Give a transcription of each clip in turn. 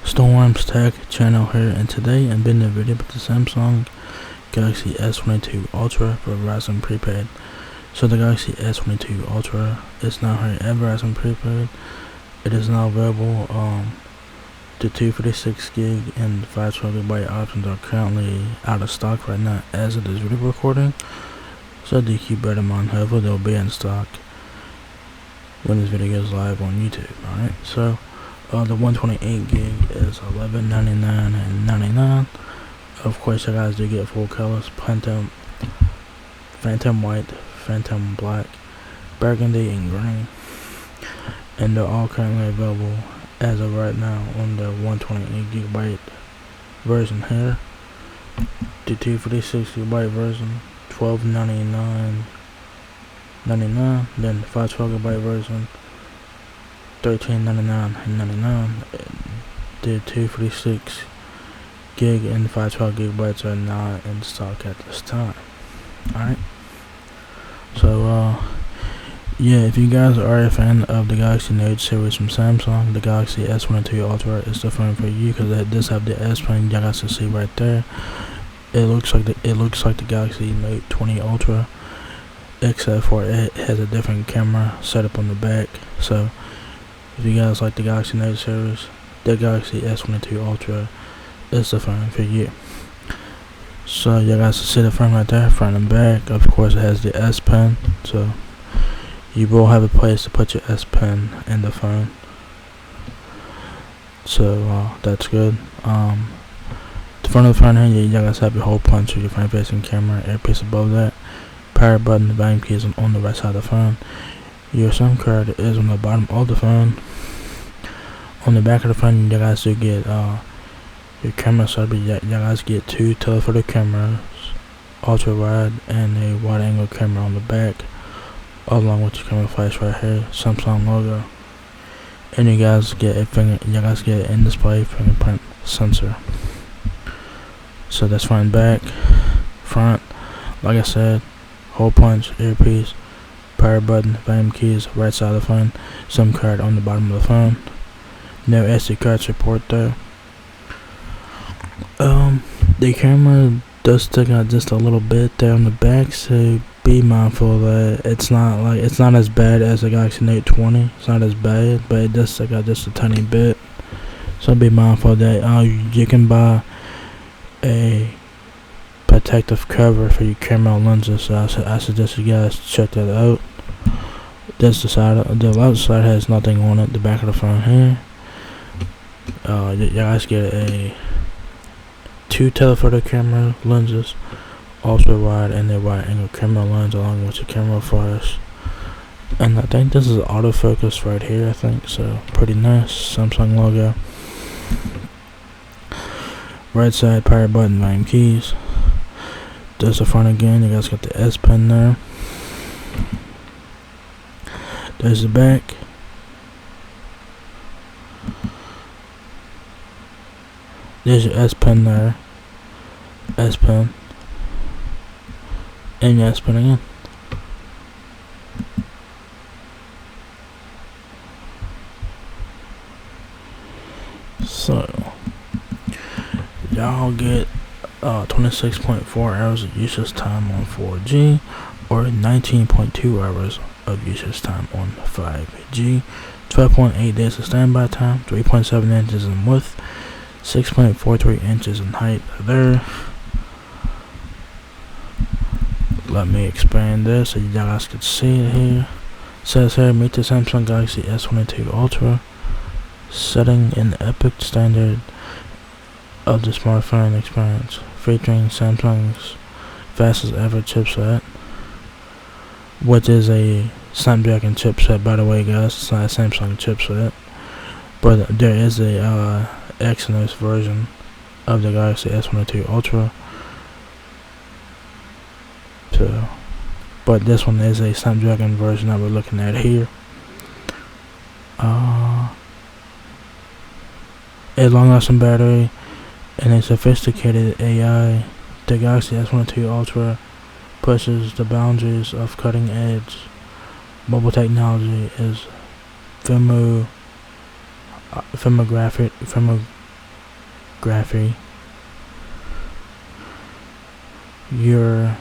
Storm's Tech channel here, and today I'm doing a video about the Samsung Galaxy S22 Ultra for Verizon Prepaid. So the Galaxy S22 Ultra is now here at Verizon Prepaid. It is now available. The 256 gig and 512GB options are currently out of stock right now as of this video recording. So do keep that in mind. However, they'll be in stock when this video goes live on YouTube. Alright, so the 128 gig is $11.99. Of course, you guys do get full colors: Phantom White, Phantom Black, Burgundy, and Green. And they're all currently available as of right now on the 128GB version here. The 256GB version, $12.99. Then the 512GB version, $13.99. The 256 gig and 512GB are not in stock at this time. Alright, so yeah, if you guys are a fan of the Galaxy Note series from Samsung, the Galaxy S22 Ultra is the phone for you, because it does have the S Pen. You guys can see right there. It looks like the Galaxy Note 20 Ultra, except for it has a different camera setup on the back. So if you guys like the Galaxy Note series, the Galaxy S22 Ultra is the phone for you. So you guys can see the phone right there, front and back. Of course, it has the S Pen, so you will have a place to put your S Pen in the phone. So that's good. The front of the phone here, you guys have your hole punch with your front facing camera, earpiece above that, power button, the volume keys on the right side of the phone. Your SIM card is on the bottom of the phone. On the back of the phone, you guys do get your camera setup. You guys get two telephoto cameras, ultra wide, and a wide angle camera on the back, along with your camera flash right here, Samsung logo. And you guys get an in-display fingerprint sensor. So that's front and back. Front, like I said, hole punch, earpiece, power button, volume keys, right side of the phone, SIM card on the bottom of the phone. No SD card support though. The camera does stick out just a little bit there on the back, so be mindful that it's not as bad as the Galaxy Note 20. It's not as bad, but it does stick out just a tiny bit. So be mindful that you can buy a protective cover for your camera lenses. So I suggest you guys check that out. That's the side. The left side has nothing on it. The back of the phone here, you guys get two telephoto camera lenses, ultra wide, and a wide angle camera lens, along with your camera flash. And I think this is autofocus right here. I think so. Pretty nice. Samsung logo. Right side, power button, volume keys. There's the front again. You guys got the S Pen there. There's the back. There's your S Pen there. S Pen. And your S Pen again. So y'all get 26.4 hours of usage time on 4G, or 19.2 hours of usage time on 5G. 12.8 days of standby time, 3.7 inches in width, 6.43 inches in height there. Let me expand this so you guys can see it here. It says here, meet the Samsung Galaxy S22 Ultra, setting an epic standard of the smartphone experience, featuring Samsung's fastest ever chipset, which is a Snapdragon chipset, by the way, guys. It's not a Samsung chipset, but there is a Exynos version of the Galaxy S22 Ultra. So, but this one is a Snapdragon version that we're looking at here. A long-lasting battery and a sophisticated AI, the Galaxy S22 Ultra pushes the boundaries of cutting-edge mobile technology. Is photography, your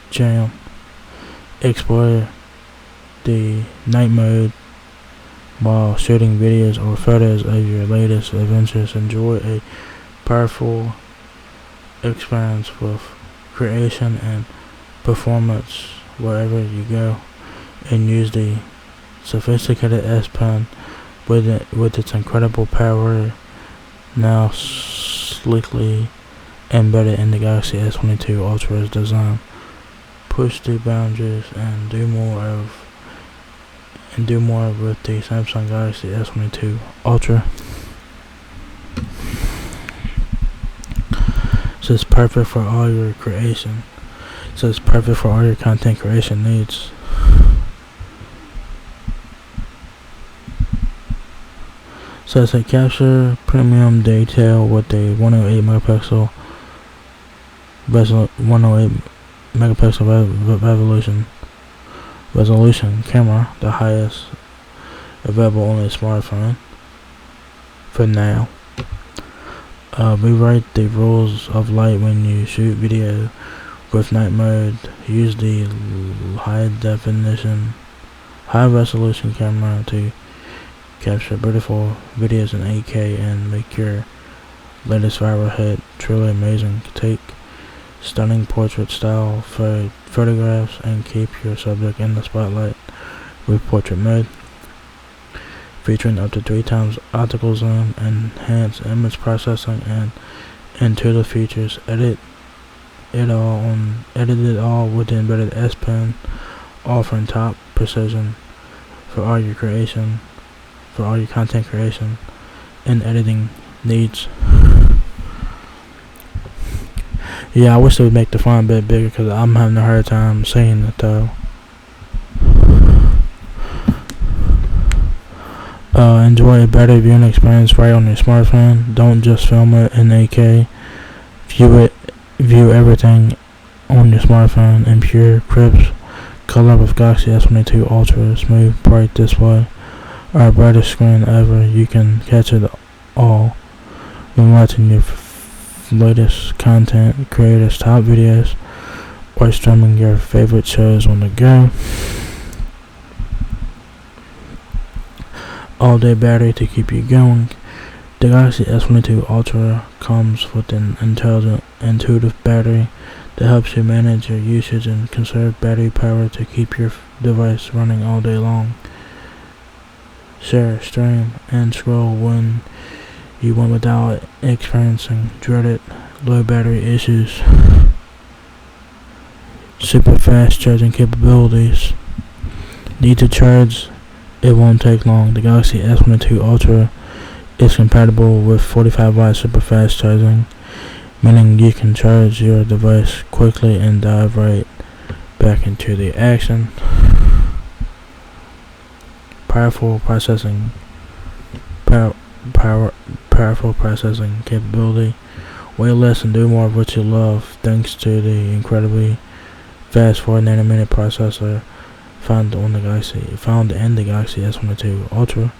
jam. Explore the night mode while shooting videos or photos of your latest adventures. Enjoy a powerful experience with creation and performance wherever you go, and use the sophisticated S Pen with its incredible power now sleekly embedded in the Galaxy S22 Ultra's design. Push the boundaries and do more with the Samsung Galaxy S22 Ultra. So it's perfect for all your creation. So it's perfect for all your content creation needs. So it's a capture premium detail with a 108 megapixel resolution camera, the highest available on a smartphone for now. Rewrite the rules of light when you shoot video with night mode. Use the high resolution camera to capture beautiful videos in 8K and make your latest viral hit truly amazing. Take stunning portrait style photographs and keep your subject in the spotlight with portrait mode, featuring up to 3 times optical zoom, enhanced image processing, and intuitive features. Edit it all with the embedded S Pen, offering top precision for all your content creation and editing needs. Yeah, I wish they would make the font a bit bigger because I'm having a hard time saying it though. Enjoy a better viewing experience right on your smartphone. Don't just film it in 8K. View everything on your smartphone in pure, crisp color with Galaxy S22 Ultra. Smooth, bright display. Our brightest screen ever. You can catch it all when watching your latest content, creators' top videos, or streaming your favorite shows on the go. All-day battery to keep you going. The Galaxy S22 Ultra comes with an intuitive battery that helps you manage your usage and conserve battery power to keep your device running all day long. Share, stream, and scroll when you want without experiencing dreaded low battery issues. Super fast charging capabilities. Need to charge? It won't take long. The Galaxy S22 Ultra is compatible with 45-watt super fast charging, meaning you can charge your device quickly and dive right back into the action. Powerful processing capability. Way less and do more of what you love thanks to the incredibly fast 4nm processor found in the Galaxy S22 Ultra.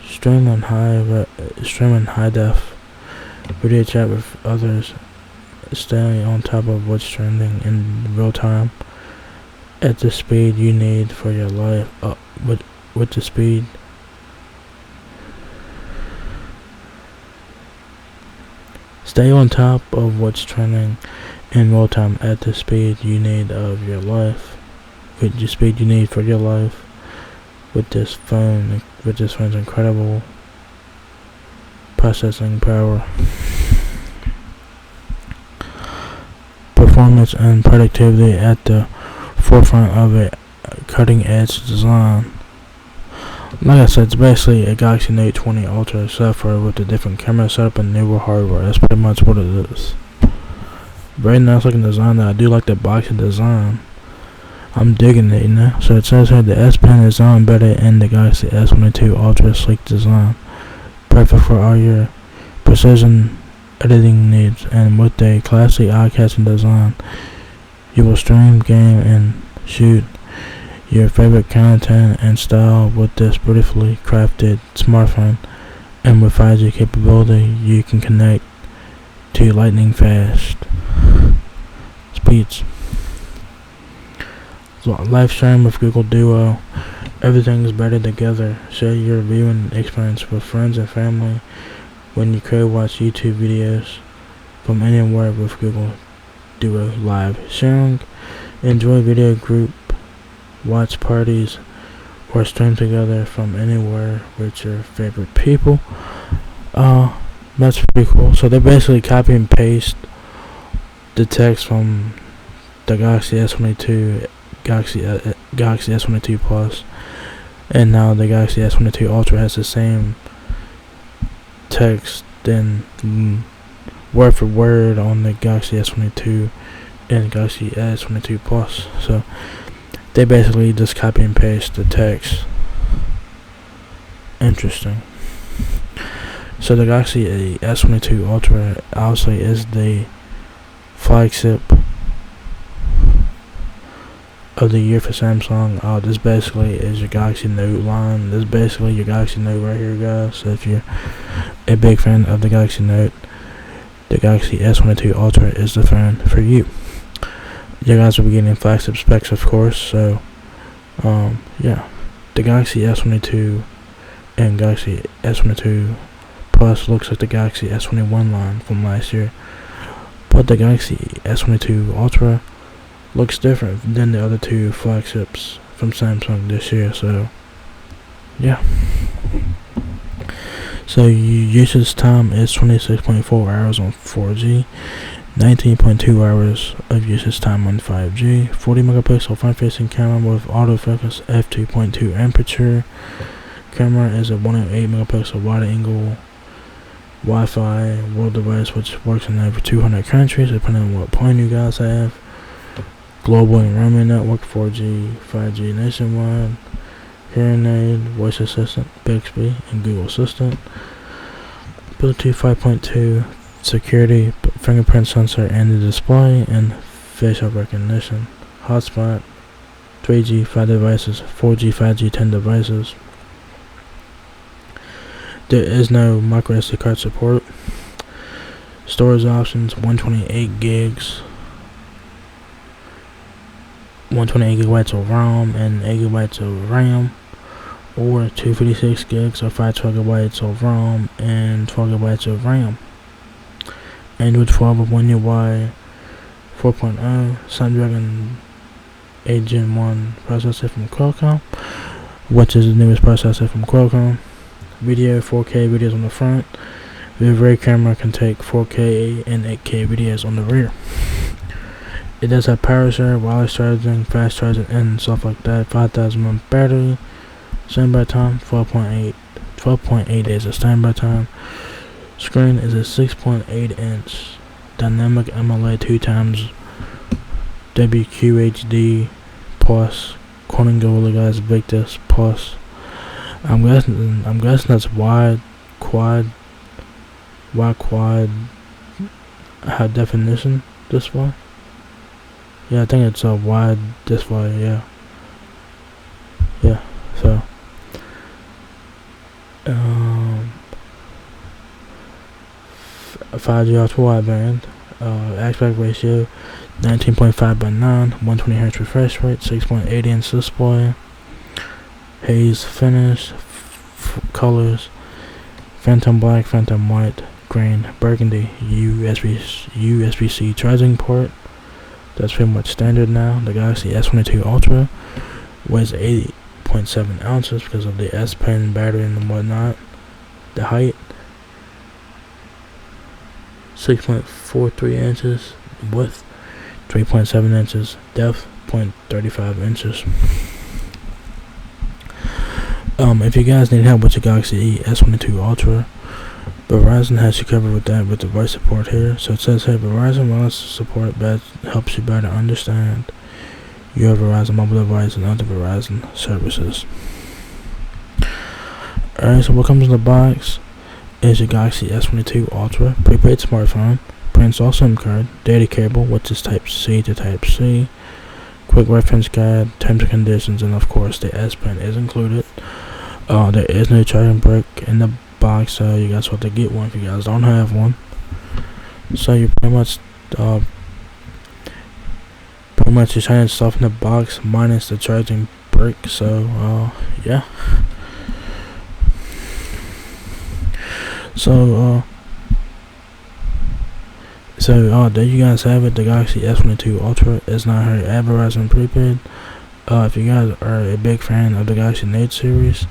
Streaming high def video chat with others, staying on top of what's trending in real time at the speed you need for your life. With the speed stay on top of what's trending in real time at the speed you need of your life. With the speed you need for your life. With this phone's incredible processing power, performance, and productivity at the forefront of a cutting-edge design. Like I said, it's basically a Galaxy Note 20 Ultra software with a different camera setup and newer hardware. That's pretty much what it is. Very nice looking design. I do like the boxy design. I'm digging it, So it says here the S Pen is now embedded in the Galaxy S22 Ultra sleek design, perfect for all your precision editing needs. And with a classy, eye-catching design, you will stream, game, and shoot your favorite content and style with this beautifully crafted smartphone. and with 5G capability, you can connect to lightning fast speeds. So live stream with Google Duo. Everything is better together. Share your viewing experience with friends and family when you crave watch YouTube videos from anywhere with Google Duo Live. Sharing, enjoy video group, watch parties, or stream together from anywhere with your favorite people. That's pretty cool. So they basically copy and paste the text from the Galaxy S22, Galaxy S22 Plus, and now the Galaxy S22 Ultra has the same text then word for word on the Galaxy S22 and Galaxy S22 Plus. So they basically just copy and paste the text. Interesting. So the Galaxy S22 Ultra obviously is the flagship of the year for Samsung. This basically is your Galaxy Note line. This is basically your Galaxy Note right here, guys. So if you're a big fan of the Galaxy Note, the Galaxy S22 Ultra is the phone for you. You guys will be getting flagship specs, of course. So yeah, the Galaxy S22 and Galaxy S22 Plus looks like the Galaxy S21 line from last year, but the Galaxy S22 Ultra looks different than the other two flagships from Samsung this year. So yeah, so usage time is 26.4 hours on 4G, 19.2 hours of usage time on 5G, 40 megapixel front-facing camera with autofocus f2.2 aperture. Camera is a 108 megapixel wide-angle Wi-Fi world device, which works in over 200 countries depending on what plan you guys have. Global and roaming network, 4G, 5G nationwide. Hearing aid, voice assistant, Bixby, and Google Assistant. Bluetooth 5.2, security, fingerprint sensor and the display, and facial recognition. Hotspot, 3G, 5 devices, 4G, 5G, 10 devices. There is no micro SD card support. Storage options, 128 gigs, 128 gigabytes of ROM and 8 gigabytes of RAM, or 256 gigs or 512 gigabytes of ROM and 12 gigabytes of RAM. Android 12 with One UI 4.0, Snapdragon 8 Gen 1 processor from Qualcomm, which is the newest processor from Qualcomm. Video, 4K videos on the front. The rear camera can take 4K and 8K videos on the rear. It does have power share, wireless charging, fast charging, and stuff like that. 5,000 mAh battery. Standby time 12.8 days of standby time. Screen is a 6.8 inch dynamic AMOLED 2x WQHD plus Corning Gorilla Glass Victus plus. I'm guessing that's wide quad high definition display. Yeah, I think it's a wide display. Yeah. So 5G ultra wideband. Aspect ratio 19.5 by 9, 120Hz refresh rate, 6.8 inch display. Haze finish, colors, phantom black, phantom white, green, burgundy, USB-C charging port. That's pretty much standard now. The Galaxy S22 Ultra weighs 80.7 ounces because of the S Pen battery and whatnot. The height 6.43 inches, width 3.7 inches, depth 0.35 inches. If you guys need help with your Galaxy S22 Ultra, Verizon has you covered with that with the voice support here. So it says here, Verizon wireless support helps you better understand your Verizon mobile device and other Verizon services. Alright, so what comes in the box is your Galaxy S22 Ultra prepaid smartphone, pre-installed SIM card, data cable, which is Type C to Type C, quick reference guide, terms and conditions, and of course the S Pen is included. There is no charging brick in the box, so you guys have to get one if you guys don't have one. So you pretty much just trying stuff in the box minus the charging brick. So yeah. So there you guys have it. The Galaxy S22 Ultra is now here at Verizon Prepaid. If you guys are a big fan of the Galaxy Note series,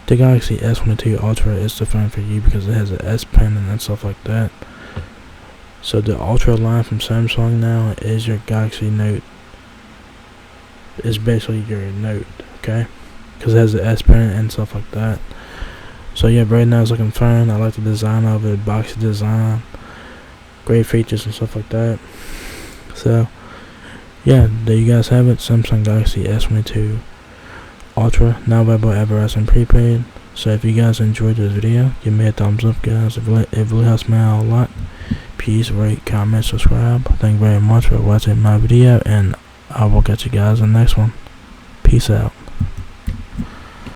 the Galaxy S22 Ultra is the phone for you because it has an S Pen and stuff like that. So the Ultra line from Samsung now is your Galaxy Note. It's basically your Note, okay? Because it has the S Pen and stuff like that. So yeah, very nice looking phone. I like the design of it, boxy design, great features and stuff like that. So yeah, there you guys have it. Samsung Galaxy S22 Ultra, now available at Verizon Prepaid. So if you guys enjoyed this video, give me a thumbs up, guys. It really helps me out a lot. Please rate, comment, subscribe. Thank you very much for watching my video, and I will catch you guys in the next one. Peace out.